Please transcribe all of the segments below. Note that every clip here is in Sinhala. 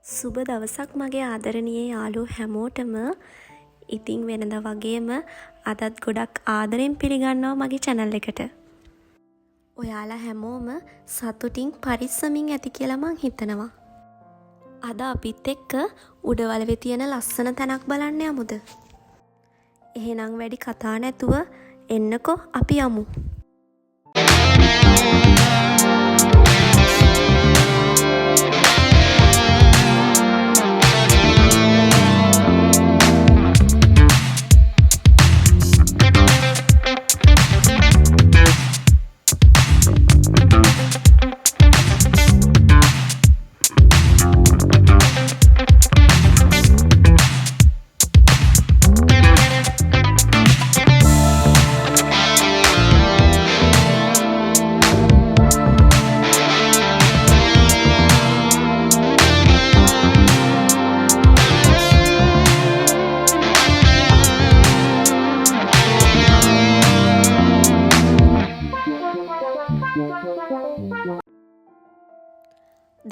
සුබ දවසක් මගේ ආදරණීය යාළුවෝ හැමෝටම. ඉතින් වෙනදා වගේම අදත් ගොඩක් ආදරෙන් පිළිගන්නවා මගේ channel එකට. ඔයාලා හැමෝම සතුටින් පරිස්සමින් ඇති කියලා මං හිතනවා. අද අපිත් එක්ක උඩවලවේ තියෙන ලස්සන තැනක් බලන්න යමුද? එහෙනම් වැඩි කතා නැතුව එන්නකෝ අපි යමු.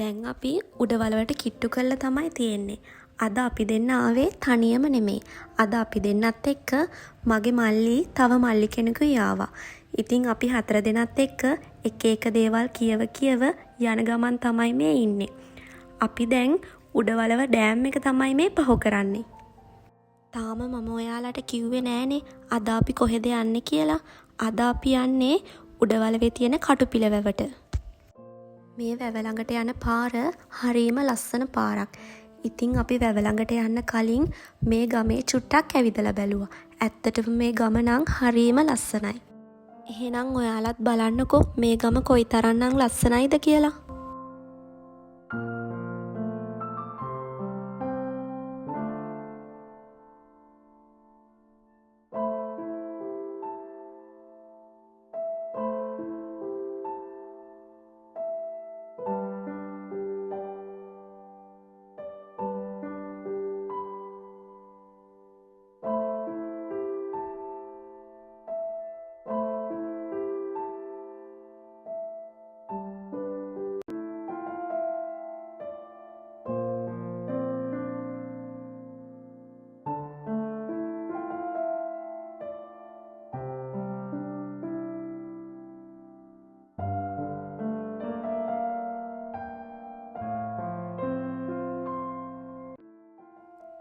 දැන් අපි උඩවලවට කිට්ටු කරලා තමයි තියෙන්නේ. අද අපි දෙන්න ආවේ තනියම නෙමෙයි. අද අපි දෙන්නත් එක්ක මගේ මල්ලි තව මල්ලි කෙනෙකුයි ආවා. ඉතින් අපි 4 දෙනාත් එක්ක එක දේවල් කියව යන ගමන් තමයි මේ ඉන්නේ. අපි දැන් උඩවලව ඩෑම් එක තමයි මේ පහු කරන්නේ. තාම මම ඔයාලට කිව්වේ නෑනේ අද අපි කොහෙද යන්නේ කියලා. අද අපි යන්නේ උඩවලවේ තියෙන කටුපිල වැවට. මේ වැව ළඟට යන පාර හරීම ලස්සන පාරක්. ඉතින් අපි වැව ළඟට යන්න කලින් මේ ගමේ චුට්ටක් ඇවිදලා බැලුවා. ඇත්තටම මේ ගම නම් හරීම ලස්සනයි. එහෙනම් ඔයාලත් බලන්නකෝ මේ ගම කොයිතරම්නම් ලස්සනයිද කියලා.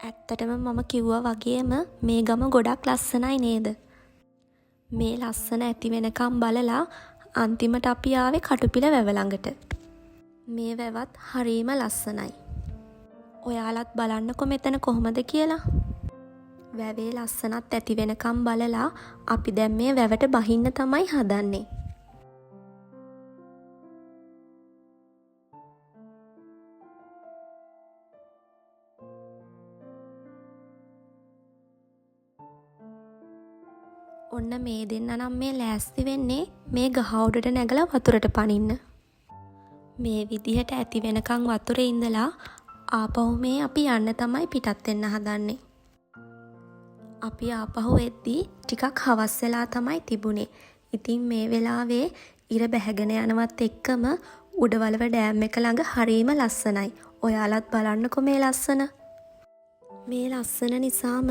ඇත්තටම මම කිව්වා වගේම මේ ගම ගොඩක් ලස්සනයි නේද? මේ ලස්සන ඇති වෙනකම් බලලා අන්තිමට අපි ආවේ කටුපිල වැව ළඟට. මේ වැවත් හරීම ලස්සනයි. ඔයාලත් බලන්නකො මෙතන කොහොමද කියලා. වැවේ ලස්සනත් ඇති වෙනකම් බලලා අපි දැන් මේ වැවට බහින්න තමයි හදන්නේ. ඔන්න මේ දෙන්න නම් මේ ලෑස්ති වෙන්නේ මේ ගහ උඩට නැගලා වතුරට පනින්න. මේ විදිහට ඇති වෙනකන් වතුරේ ඉඳලා ආපහු මේ අපි යන්න තමයි පිටත් වෙන්න හදන්නේ. අපි ආපහු එද්දී ටිකක් හවස් වෙලා තමයි තිබුණේ. ඉතින් මේ වෙලාවේ ඉර බැහැගෙන යනවත් එක්කම උඩවලව ඩෑම් එක ළඟ හරීම ලස්සනයි. ඔයාලත් බලන්නකෝ මේ ලස්සන. මේ ලස්සන නිසාම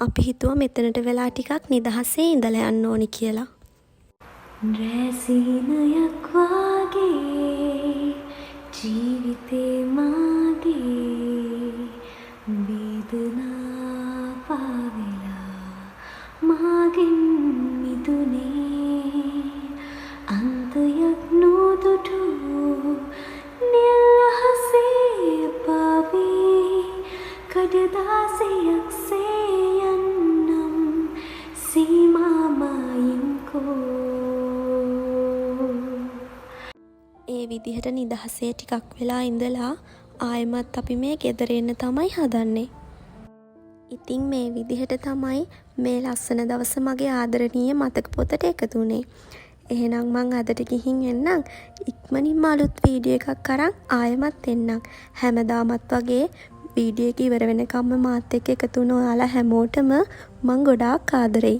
අපි හිතුවා මෙතනට වෙලා ටිකක් නිදහසේ ඉඳලා යන්න ඕනි කියලා. රැසීනයක් වාගේ ජීවිතේ මාගේ වේදනා පාවෙලා මාගෙන් මිදුනේ අන්තයක් නොදුටු නිල්හසේ පාවී කඩදාසියක් සේයන්නම් සීමාමයින්කෝ. ඒ විදිහට නිදහසේ ටිකක් වෙලා ඉඳලා ආයෙමත් අපි මේ ගෙදර එන්න තමයි හදන්නේ. ඉතින් මේ විදිහට තමයි මේ ලස්සන දවස මගේ ආදරණීය මතක පොතට එකතු වුණේ. එහෙනම් මං අදට ගිහින් එන්නම්. ඉක්මනින්ම අලුත් වීඩියෝ එකක් අරන් ආයෙමත් එන්නම්. හැමදාමත් වගේ වීඩියෝ එක ඉවර වෙනකම්ම මාත් එක්ක එකතු වුණ ඔයාලා හැමෝටම මං ගොඩාක් ආදරෙයි.